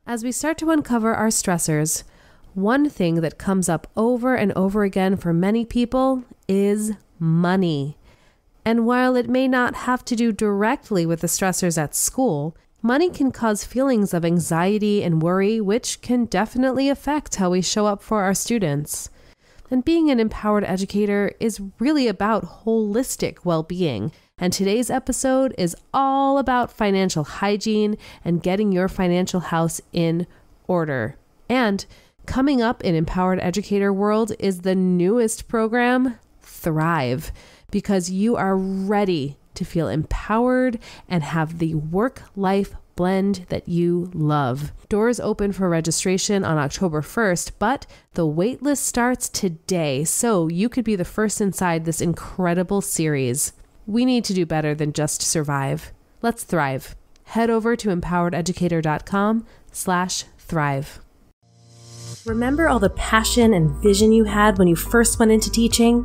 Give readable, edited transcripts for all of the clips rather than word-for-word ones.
As we start to uncover our stressors, one thing that comes up over and over again for many people is money. And while it may not have to do directly with the stressors at school, money can cause feelings of anxiety and worry, which can definitely affect how we show up for our students. And being an empowered educator is really about holistic well-being. And today's episode is all about financial hygiene and getting your financial house in order. And coming up in Empowered Educator World is the newest program, Thrive, because you are ready to feel empowered and have the work-life blend that you love. Doors open for registration on October 1st, but the waitlist starts today, so you could be the first inside this incredible series. We need to do better than just survive. Let's thrive. Head over to empowerededucator.com/thrive. Remember all the passion and vision you had when you first went into teaching?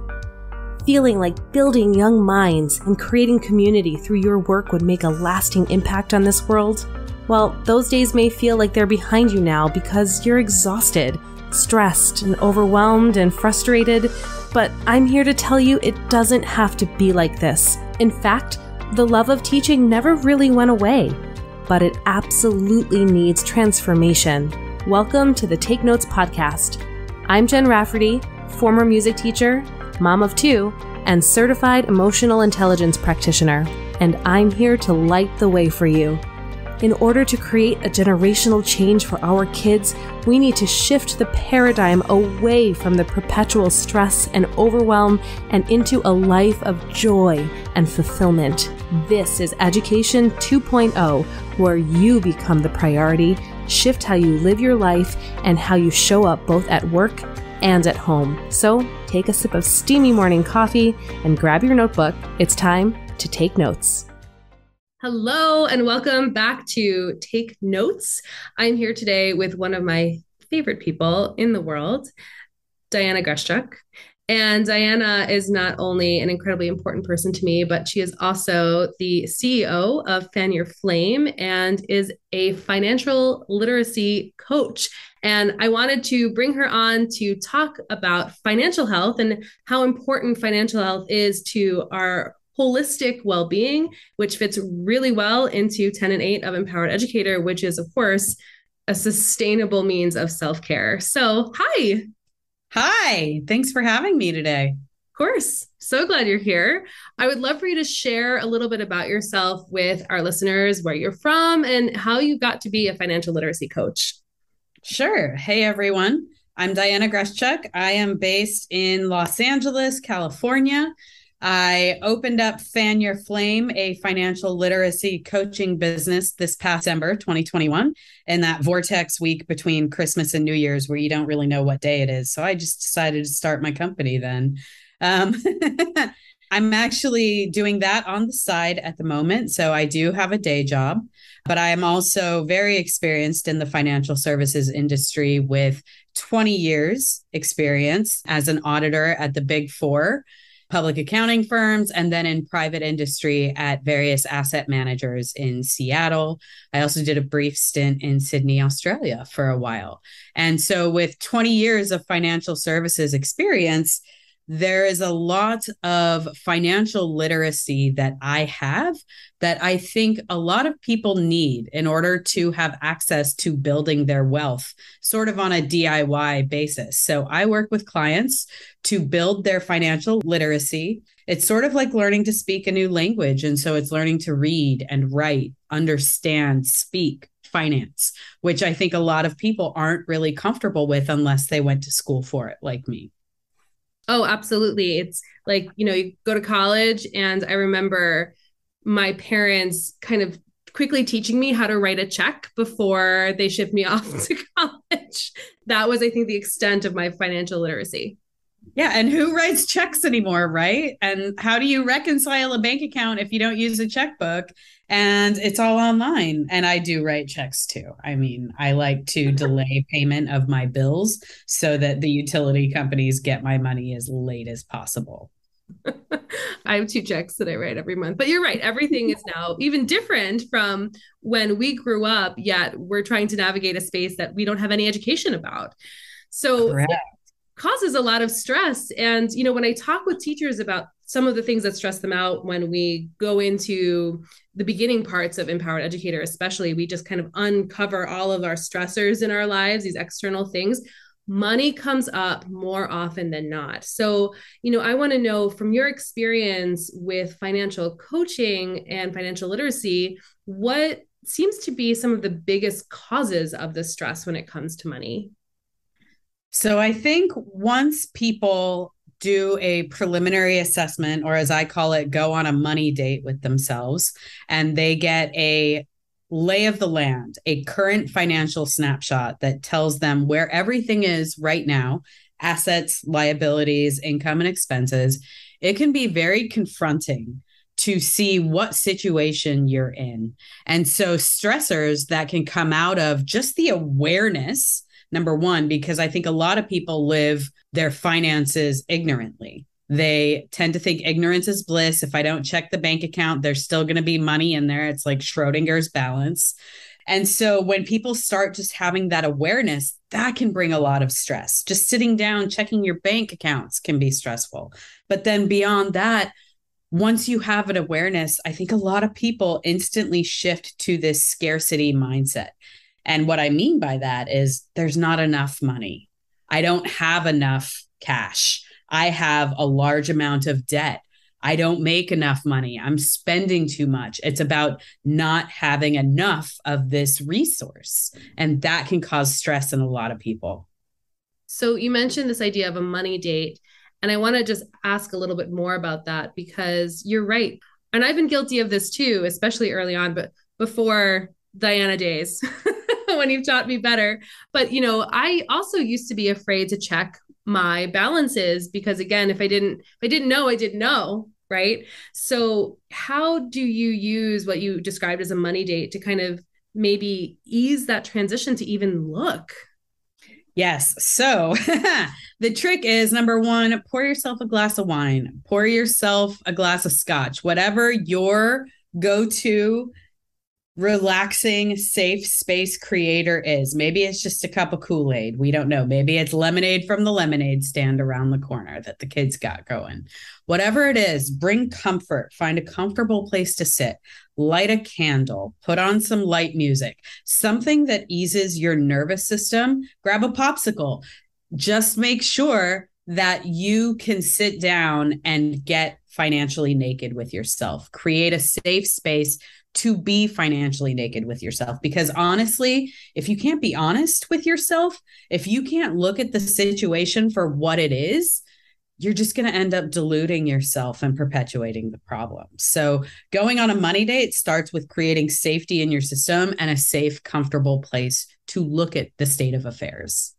Feeling like building young minds and creating community through your work would make a lasting impact on this world? Well, those days may feel like they're behind you now because you're exhausted, stressed, and overwhelmed and frustrated, but I'm here to tell you it doesn't have to be like this. In fact, the love of teaching never really went away, but it absolutely needs transformation. Welcome to the Take Notes podcast. I'm Jen Rafferty, former music teacher, mom of two, and certified emotional intelligence practitioner, and I'm here to light the way for you. In order to create a generational change for our kids, we need to shift the paradigm away from the perpetual stress and overwhelm and into a life of joy and fulfillment. This is Education 2.0, where you become the priority, shift how you live your life, and how you show up both at work and at home. So take a sip of steamy morning coffee and grab your notebook. It's time to take notes. Hello, and welcome back to Take Notes. I'm here today with one of my favorite people in the world, Diana Greshtchuk. And Diana is not only an incredibly important person to me, but she is also the CEO of Fan Your Flame and is a financial literacy coach. And I wanted to bring her on to talk about financial health and how important financial health is to our holistic well-being, which fits really well into Tenet 8 of Empowered Educator, which is, of course, a sustainable means of self-care. So, hi. Hi, thanks for having me today. Of course. So glad you're here. I would love for you to share a little bit about yourself with our listeners, where you're from, and how you got to be a financial literacy coach. Sure. Hey, everyone. I'm Diana Greshtchuk. I am based in Los Angeles, California. I opened up Fan Your Flame, a financial literacy coaching business this past December 2021, in that vortex week between Christmas and New Year's where you don't really know what day it is. So I just decided to start my company then. I'm actually doing that on the side at the moment. So I do have a day job, but I am also very experienced in the financial services industry with 20 years experience as an auditor at the Big Four public accounting firms, and then in private industry at various asset managers in Seattle. I also did a brief stint in Sydney, Australia for a while. And so with 20 years of financial services experience, there is a lot of financial literacy that I have that I think a lot of people need in order to have access to building their wealth, sort of on a DIY basis. So I work with clients to build their financial literacy. It's sort of like learning to speak a new language. And so it's learning to read and write, understand, speak finance, which I think a lot of people aren't really comfortable with unless they went to school for it, like me. Oh, absolutely. It's like, you go to college, and I remember my parents kind of quickly teaching me how to write a check before they shipped me off to college. That was, I think, the extent of my financial literacy. Yeah. And who writes checks anymore, right? And how do you reconcile a bank account if you don't use a checkbook? And it's all online. And I do write checks too. I mean, I like to delay payment of my bills so that the utility companies get my money as late as possible. I have two checks that I write every month. But you're right. Everything is now even different from when we grew up, yet we're trying to navigate a space that we don't have any education about. So Correct. it causes a lot of stress. And, when I talk with teachers about some of the things that stress them out when we go into the beginning parts of Empowered Educator, especially, we just kind of uncover all of our stressors in our lives, these external things. Money comes up more often than not. So, I want to know from your experience with financial coaching and financial literacy, what seems to be some of the biggest causes of the stress when it comes to money? So I think once people do a preliminary assessment, or as I call it, go on a money date with themselves, and they get a lay of the land, a current financial snapshot that tells them where everything is right now, assets, liabilities, income, and expenses, it can be very confronting to see what situation you're in. And so stressors that can come out of just the awareness, number one, because I think a lot of people live their finances ignorantly. They tend to think ignorance is bliss. If I don't check the bank account, there's still going to be money in there. It's like Schrodinger's balance. And so when people start just having that awareness, that can bring a lot of stress. Just sitting down, checking your bank accounts can be stressful. But then beyond that, once you have an awareness, I think a lot of people instantly shift to this scarcity mindset. And what I mean by that is there's not enough money. I don't have enough cash. I have a large amount of debt. I don't make enough money. I'm spending too much. It's about not having enough of this resource. And that can cause stress in a lot of people. So you mentioned this idea of a money date. And I want to just ask a little bit more about that because you're right. And I've been guilty of this too, especially early on, but before Diana days, when you've taught me better. But, I also used to be afraid to check my balances because again, if I didn't know, I didn't know. Right. So how do you use what you described as a money date to kind of maybe ease that transition to even look? Yes. So the trick is number one, pour yourself a glass of wine, pour yourself a glass of scotch, whatever your go to relaxing, safe space creator is. Maybe it's just a cup of Kool-Aid. We don't know. Maybe it's lemonade from the lemonade stand around the corner that the kids got going. Whatever it is, bring comfort, find a comfortable place to sit, light a candle, put on some light music, something that eases your nervous system. Grab a popsicle. Just make sure that you can sit down and get financially naked with yourself. Create a safe space to be financially naked with yourself. Because honestly, if you can't be honest with yourself, if you can't look at the situation for what it is, you're just going to end up deluding yourself and perpetuating the problem. So going on a money date starts with creating safety in your system and a safe, comfortable place to look at the state of affairs.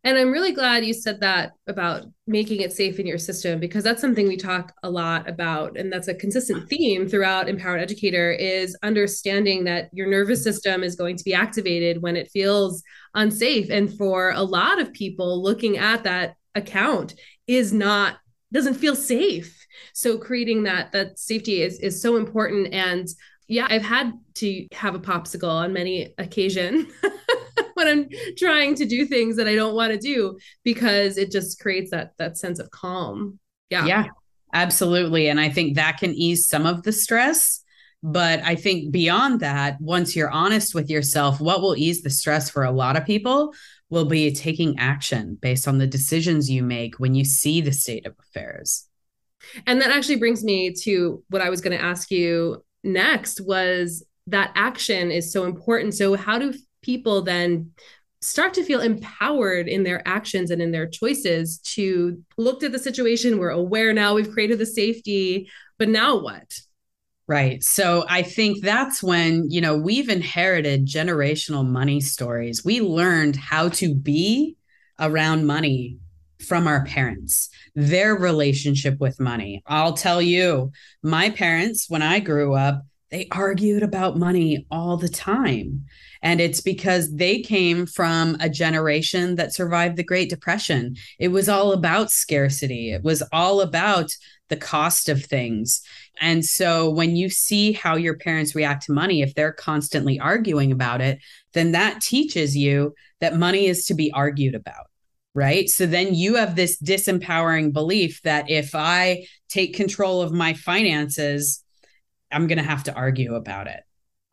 And I'm really glad you said that about making it safe in your system, because that's something we talk a lot about. And that's a consistent theme throughout Empowered Educator is understanding that your nervous system is going to be activated when it feels unsafe. And for a lot of people, looking at that account doesn't feel safe. So creating that safety is so important. And yeah, I've had to have a popsicle on many occasions when I'm trying to do things that I don't want to do because it just creates that sense of calm. Yeah. Yeah, absolutely. And I think that can ease some of the stress. But I think beyond that, once you're honest with yourself, what will ease the stress for a lot of people will be taking action based on the decisions you make when you see the state of affairs. And that actually brings me to what I was going to ask you next was that action is so important. So how do people then start to feel empowered in their actions and in their choices to look at the situation? We're aware now, we've created the safety, but now what? Right. So I think that's when, we've inherited generational money stories. We learned how to be around money from our parents, their relationship with money. I'll tell you, my parents, when I grew up, they argued about money all the time. And it's because they came from a generation that survived the Great Depression. It was all about scarcity. It was all about the cost of things. And so when you see how your parents react to money, if they're constantly arguing about it, then that teaches you that money is to be argued about. Right. So then you have this disempowering belief that if I take control of my finances, I'm going to have to argue about it.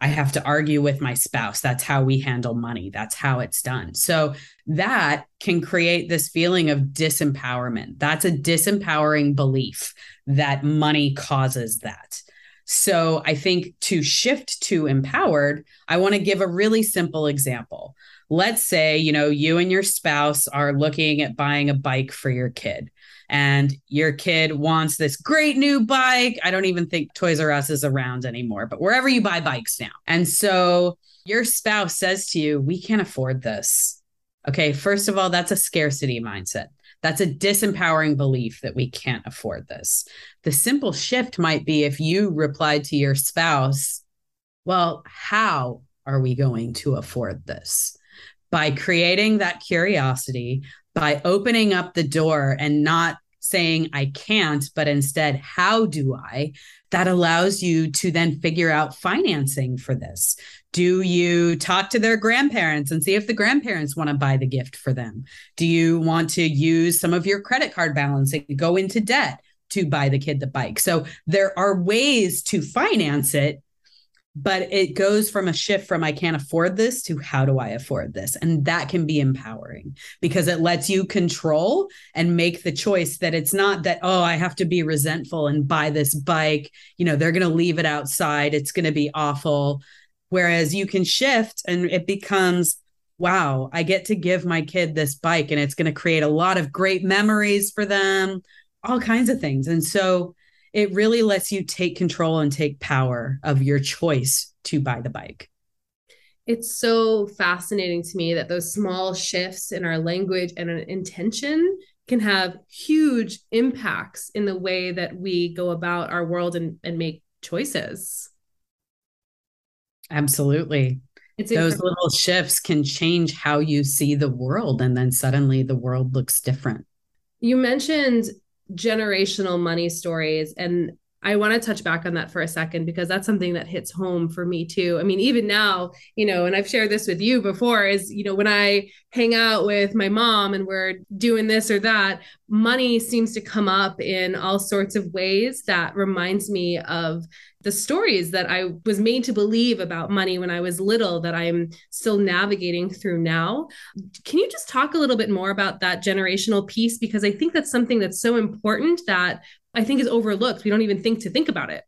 I have to argue with my spouse. That's how we handle money. That's how it's done. So that can create this feeling of disempowerment. That's a disempowering belief that money causes that. So I think to shift to empowered, I want to give a really simple example. Let's say, you and your spouse are looking at buying a bike for your kid, and your kid wants this great new bike. I don't even think Toys R Us is around anymore, but wherever you buy bikes now. And so your spouse says to you, we can't afford this. Okay, first of all, that's a scarcity mindset. That's a disempowering belief that we can't afford this. The simple shift might be if you replied to your spouse, well, how are we going to afford this? By creating that curiosity, by opening up the door and not saying I can't, but instead, how do I? That allows you to then figure out financing for this. Do you talk to their grandparents and see if the grandparents want to buy the gift for them? Do you want to use some of your credit card balance and go into debt to buy the kid the bike? So there are ways to finance it, but it goes from a shift from I can't afford this to how do I afford this? And that can be empowering because it lets you control and make the choice that it's not that, oh, I have to be resentful and buy this bike. They're going to leave it outside. It's going to be awful. Whereas you can shift and it becomes, wow, I get to give my kid this bike and it's going to create a lot of great memories for them, all kinds of things. And so it really lets you take control and take power of your choice to buy the bike. It's so fascinating to me that those small shifts in our language and an intention can have huge impacts in the way that we go about our world and make choices. Absolutely. Those little shifts can change how you see the world, and then suddenly the world looks different. You mentioned generational money stories, and I want to touch back on that for a second because that's something that hits home for me too. I mean, even now, and I've shared this with you before, is, when I hang out with my mom and we're doing this or that, money seems to come up in all sorts of ways that reminds me of the stories that I was made to believe about money when I was little that I'm still navigating through now. Can you just talk a little bit more about that generational piece? Because I think that's something that's so important that I think is overlooked. We don't even think about it.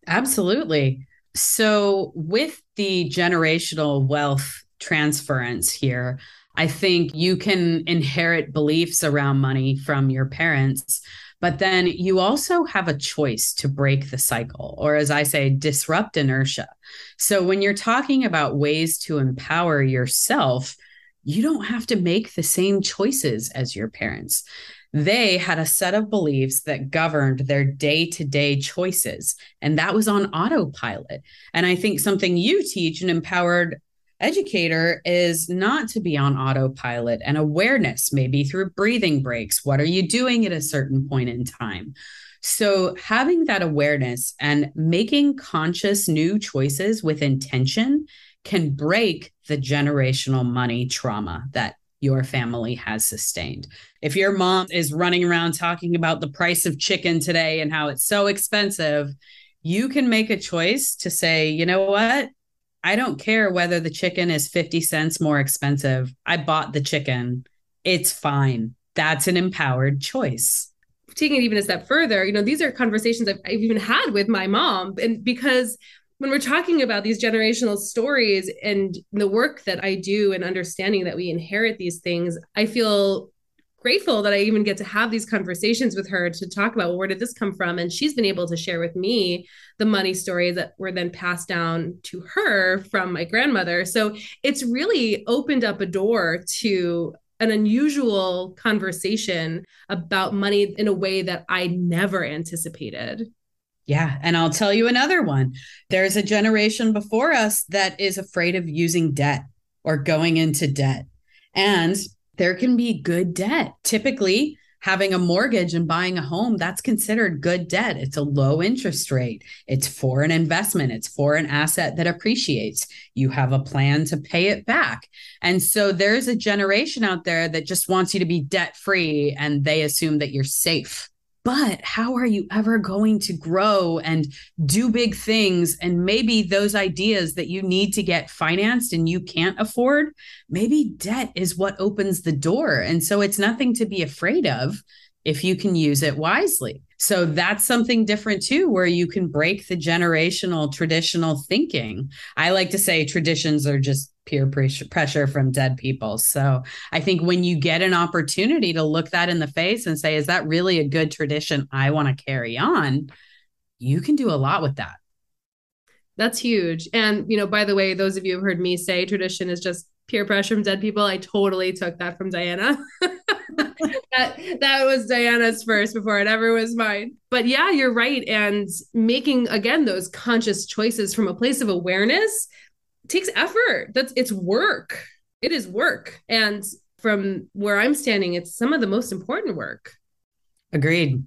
Absolutely. So with the generational wealth transference here, I think you can inherit beliefs around money from your parents, but then you also have a choice to break the cycle, or as I say, disrupt inertia. So when you're talking about ways to empower yourself, you don't have to make the same choices as your parents. They had a set of beliefs that governed their day-to-day choices, and that was on autopilot. And I think something you teach, an empowered educator, is not to be on autopilot, and awareness, maybe through breathing breaks. What are you doing at a certain point in time? So having that awareness and making conscious new choices with intention can break the generational money trauma that your family has sustained. If your mom is running around talking about the price of chicken today and how it's so expensive, you can make a choice to say, you know what? I don't care whether the chicken is 50 cents more expensive. I bought the chicken. It's fine. That's an empowered choice. Taking it even a step further, these are conversations I've even had with my mom. And because when we're talking about these generational stories and the work that I do and understanding that we inherit these things, I feel grateful that I even get to have these conversations with her to talk about, well, where did this come from? And she's been able to share with me the money stories that were then passed down to her from my grandmother. So it's really opened up a door to an unusual conversation about money in a way that I never anticipated. Yeah. And I'll tell you another one. There's a generation before us that is afraid of using debt or going into debt. And there can be good debt. Typically, having a mortgage and buying a home, that's considered good debt. It's a low interest rate. It's for an investment. It's for an asset that appreciates. You have a plan to pay it back. And so there's a generation out there that just wants you to be debt free, and they assume that you're safe. But how are you ever going to grow and do big things? And maybe those ideas that you need to get financed and you can't afford, maybe debt is what opens the door. And so it's nothing to be afraid of if you can use it wisely. So that's something different too, where you can break the generational traditional thinking. I like to say traditions are just peer pressure from dead people. So I think when you get an opportunity to look that in the face and say, is that really a good tradition I want to carry on? You can do a lot with that. That's huge. And, by the way, those of you who heard me say tradition is just peer pressure from dead people, I totally took that from Diana. that was Diana's first before it ever was mine. But yeah, you're right. And making, again, those conscious choices from a place of awareness takes effort. It's work. It is work. And from where I'm standing, it's some of the most important work. Agreed.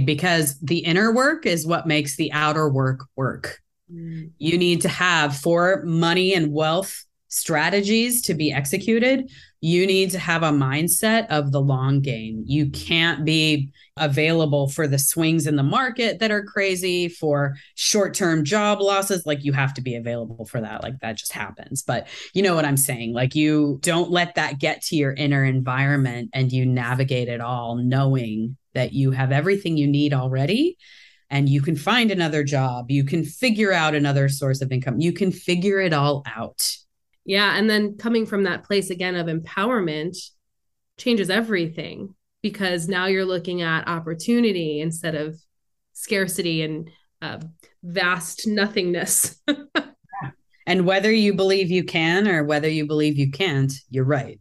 Because the inner work is what makes the outer work work. You need to have, for money and wealth strategies to be executed, you need to have a mindset of the long game. You can't be available for the swings in the market that are crazy, for short-term job losses. Like, you have to be available for that. Like, that just happens. But you know what I'm saying? Like, you don't let that get to your inner environment, and you navigate it all knowing that you have everything you need already. And you can find another job. You can figure out another source of income. You can figure it all out. Yeah. And then coming from that place again of empowerment changes everything, because now you're looking at opportunity instead of scarcity and vast nothingness. And whether you believe you can or whether you believe you can't, you're right.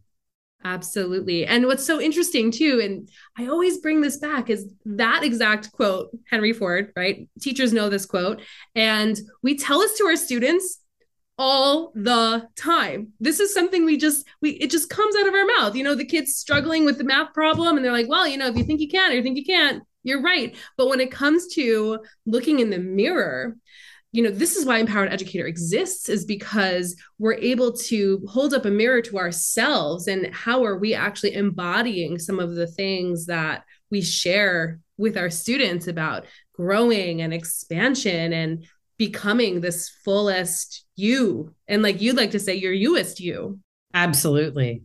Absolutely. And what's so interesting too, and I always bring this back, is that exact quote, Henry Ford, right? Teachers know this quote, and we tell this to our students all the time. This is something it just comes out of our mouth. The kid's struggling with the math problem, and they're like, well, if you think you can or you think you can't, you're right. But when it comes to looking in the mirror, this is why Empowered Educator exists, is because we're able to hold up a mirror to ourselves, and how are we actually embodying some of the things that we share with our students about growing and expansion and becoming this fullest you. And like you'd like to say, your youest you. Absolutely.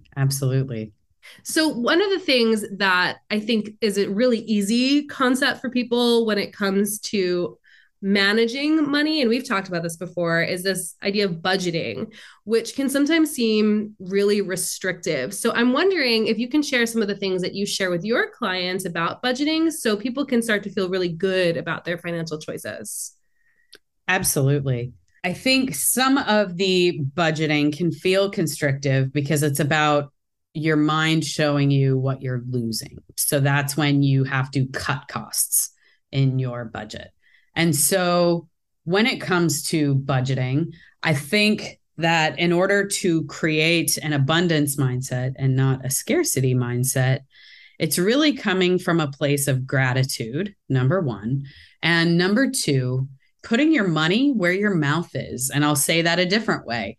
So one of the things that I think is a really easy concept for people when it comes to managing money, and we've talked about this before, is this idea of budgeting, which can sometimes seem really restrictive. So I'm wondering if you can share some of the things that you share with your clients about budgeting, so people can start to feel really good about their financial choices. Absolutely. I think some of the budgeting can feel constrictive because it's about your mind showing you what you're losing. So that's when you have to cut costs in your budget. And so when it comes to budgeting, I think that in order to create an abundance mindset and not a scarcity mindset, it's really coming from a place of gratitude, number one. And number two, putting your money where your mouth is. And I'll say that a different way.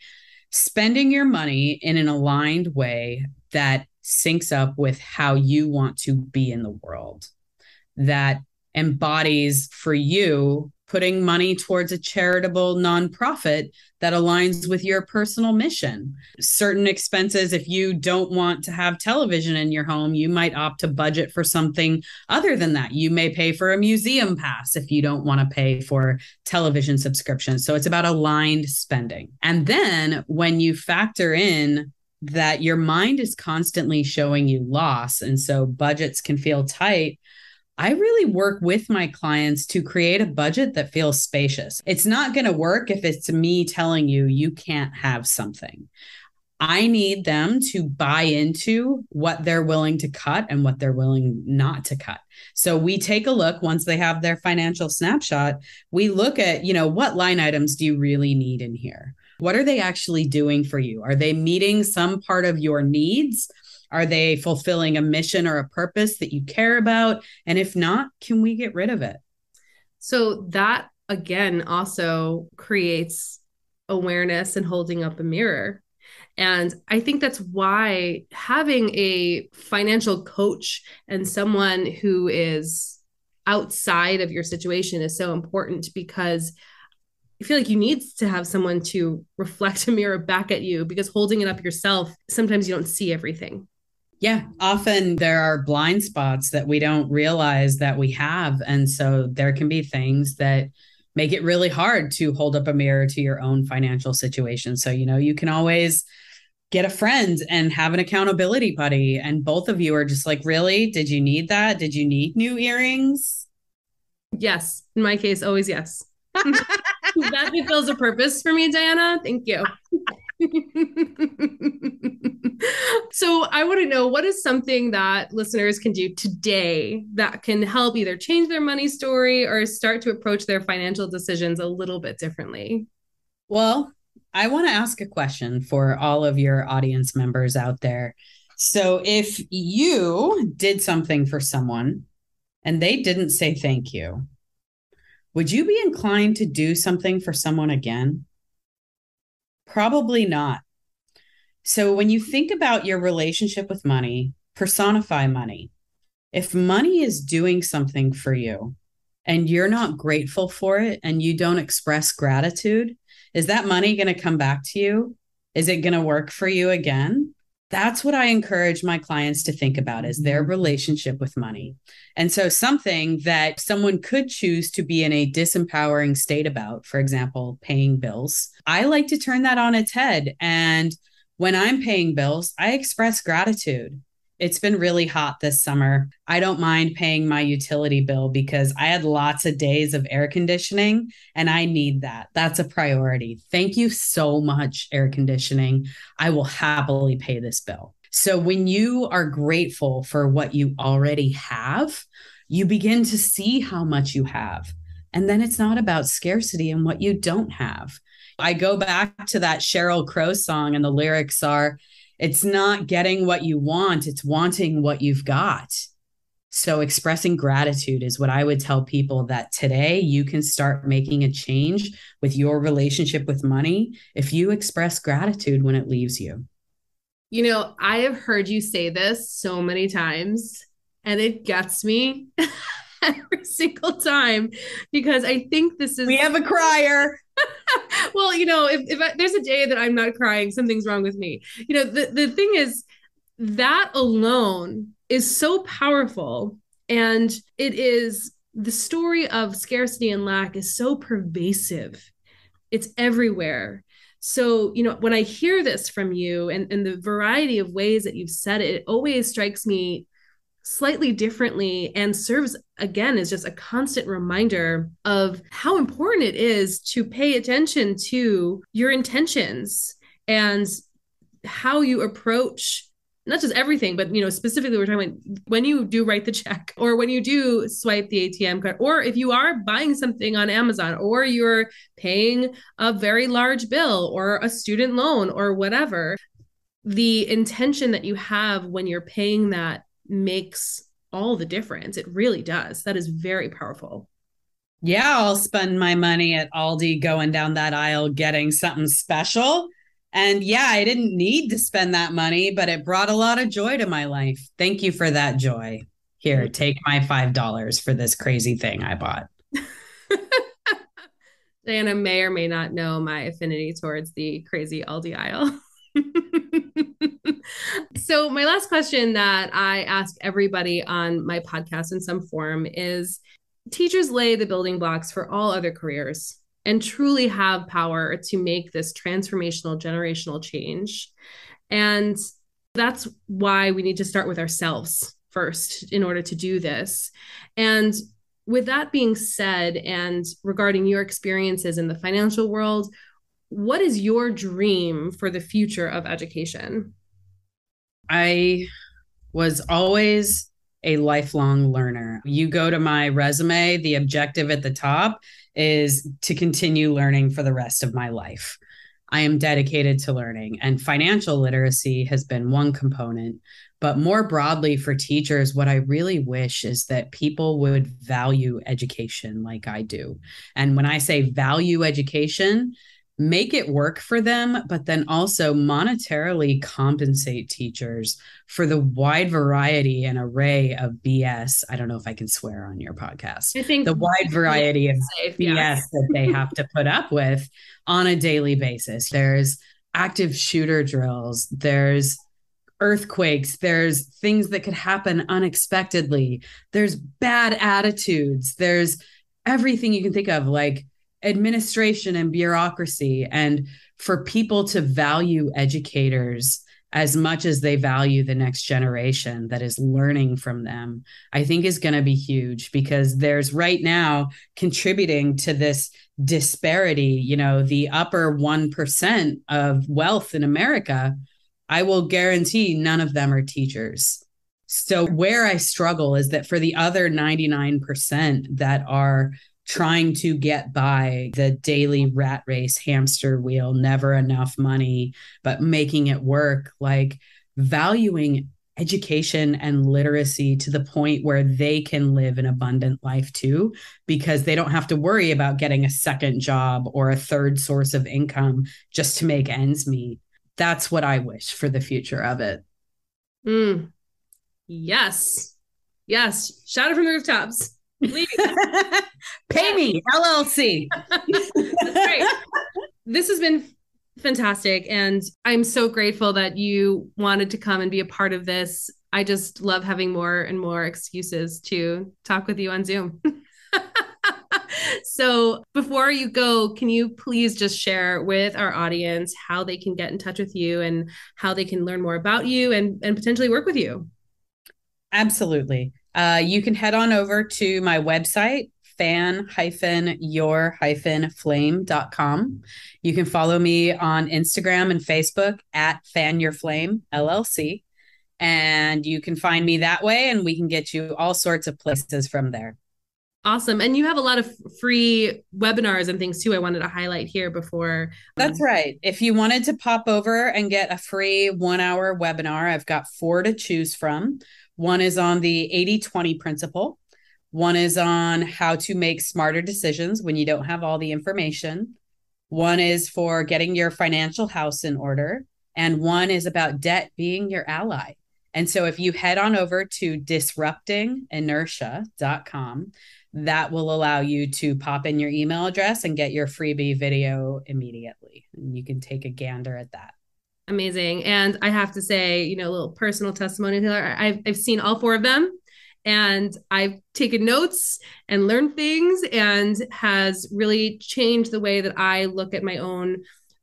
Spending your money in an aligned way that syncs up with how you want to be in the world, that embodies for you putting money towards a charitable nonprofit that aligns with your personal mission. Certain expenses, if you don't want to have television in your home, you might opt to budget for something other than that. You may pay for a museum pass if you don't want to pay for television subscription. So it's about aligned spending. And then when you factor in that your mind is constantly showing you loss, and so budgets can feel tight, I really work with my clients to create a budget that feels spacious. It's not going to work if it's me telling you you can't have something. I need them to buy into what they're willing to cut and what they're willing not to cut. So we take a look once they have their financial snapshot. We look at, what line items do you really need in here? What are they actually doing for you? Are they meeting some part of your needs? Are they fulfilling a mission or a purpose that you care about? And if not, can we get rid of it? So that again also creates awareness and holding up a mirror. And I think that's why having a financial coach and someone who is outside of your situation is so important, because I feel like you need to have someone to reflect a mirror back at you, because holding it up yourself, sometimes you don't see everything. Yeah, often there are blind spots that we don't realize that we have. And so there can be things that make it really hard to hold up a mirror to your own financial situation. So, you can always get a friend and have an accountability buddy. And both of you are just like, really? Did you need that? Did you need new earrings? Yes. In my case, always yes. That fulfills a purpose for me, Diana. Thank you. So I want to know, what is something that listeners can do today that can help either change their money story or start to approach their financial decisions a little bit differently? Well, I want to ask a question for all of your audience members out there. So if you did something for someone and they didn't say thank you, would you be inclined to do something for someone again? Probably not. So when you think about your relationship with money, personify money. If money is doing something for you and you're not grateful for it and you don't express gratitude, is that money going to come back to you? Is it going to work for you again? That's what I encourage my clients to think about, is their relationship with money. And so something that someone could choose to be in a disempowering state about, for example, paying bills, I like to turn that on its head. And when I'm paying bills, I express gratitude. It's been really hot this summer. I don't mind paying my utility bill because I had lots of days of air conditioning and I need that. That's a priority. Thank you so much, air conditioning. I will happily pay this bill. So when you are grateful for what you already have, you begin to see how much you have. And then it's not about scarcity and what you don't have. I go back to that Sheryl Crow song, and the lyrics are, it's not getting what you want, it's wanting what you've got. So expressing gratitude is what I would tell people, that today you can start making a change with your relationship with money if you express gratitude when it leaves you. I have heard you say this so many times, and it gets me every single time, because I think this is... We have a crier. Well, if there's a day that I'm not crying, something's wrong with me. The thing is, that alone is so powerful. And it is, the story of scarcity and lack is so pervasive. It's everywhere. So, when I hear this from you and the variety of ways that you've said it, it always strikes me slightly differently, and serves again as just a constant reminder of how important it is to pay attention to your intentions and how you approach not just everything, but specifically we're talking about when you do write the check, or when you do swipe the ATM card, or if you are buying something on Amazon, or you're paying a very large bill or a student loan or whatever. The intention that you have when you're paying that makes all the difference. It really does. That is very powerful. Yeah, I'll spend my money at Aldi going down that aisle getting something special. And yeah, I didn't need to spend that money, but it brought a lot of joy to my life. Thank you for that joy. Here, take my $5 for this crazy thing I bought. Diana may or may not know my affinity towards the crazy Aldi aisle. So my last question that I ask everybody on my podcast in some form is, teachers lay the building blocks for all other careers and truly have power to make this transformational generational change. And that's why we need to start with ourselves first in order to do this. And with that being said, and regarding your experiences in the financial world, what is your dream for the future of education? I was always a lifelong learner. You go to my resume, the objective at the top is to continue learning for the rest of my life. I am dedicated to learning, and financial literacy has been one component. But more broadly for teachers, what I really wish is that people would value education like I do. And when I say value education, make it work for them, but then also monetarily compensate teachers for the wide variety and array of BS. I don't know if I can swear on your podcast. I think the wide variety of safe, BS yes. that they have to put up with on a daily basis. There's active shooter drills. There's earthquakes. There's things that could happen unexpectedly. There's bad attitudes. There's everything you can think of, like administration and bureaucracy. And for people to value educators as much as they value the next generation that is learning from them, I think is going to be huge, because there's right now contributing to this disparity, the upper 1% of wealth in America. I will guarantee none of them are teachers. So where I struggle is that for the other 99% that are trying to get by the daily rat race, hamster wheel, never enough money, but making it work, like valuing education and literacy to the point where they can live an abundant life too, because they don't have to worry about getting a second job or a third source of income just to make ends meet. That's what I wish for the future of it. Yes. Yes. Shout it from the rooftops. Pay me, LLC. That's great. This has been fantastic. And I'm so grateful that you wanted to come and be a part of this. I just love having more and more excuses to talk with you on Zoom. So before you go, can you please just share with our audience how they can get in touch with you and how they can learn more about you and potentially work with you? Absolutely. You can head on over to my website, fan-your-flame.com. You can follow me on Instagram and Facebook at FanYourFlame LLC. And you can find me that way, and we can get you all sorts of places from there. Awesome. And you have a lot of free webinars and things too. I wanted to highlight here before. That's right. If you wanted to pop over and get a free 1-hour webinar, I've got 4 to choose from. One is on the 80-20 principle. One is on how to make smarter decisions when you don't have all the information. One is for getting your financial house in order. And one is about debt being your ally. And so if you head on over to disruptinginertia.com, that will allow you to pop in your email address and get your freebie video immediately. And you can take a gander at that. Amazing. And I have to say, a little personal testimony here. I've seen all 4 of them, and I've taken notes and learned things, and has really changed the way that I look at my own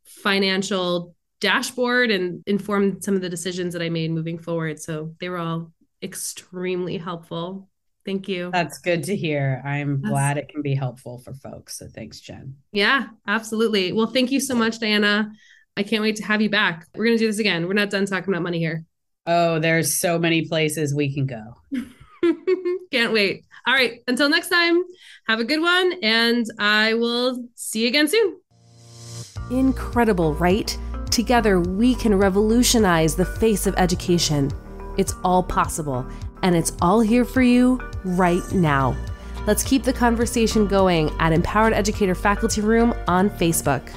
financial dashboard and informed some of the decisions that I made moving forward. So they were all extremely helpful. Thank you. That's good to hear. I'm glad it can be helpful for folks. So thanks, Jen. Yeah, absolutely. Well, thank you so much, Diana. I can't wait to have you back. We're going to do this again. We're not done talking about money here. Oh, there's so many places we can go. Can't wait. All right. Until next time, have a good one, and I will see you again soon. Incredible, right? Together, we can revolutionize the face of education. It's all possible, and it's all here for you right now. Let's keep the conversation going at Empowered Educator Faculty Room on Facebook.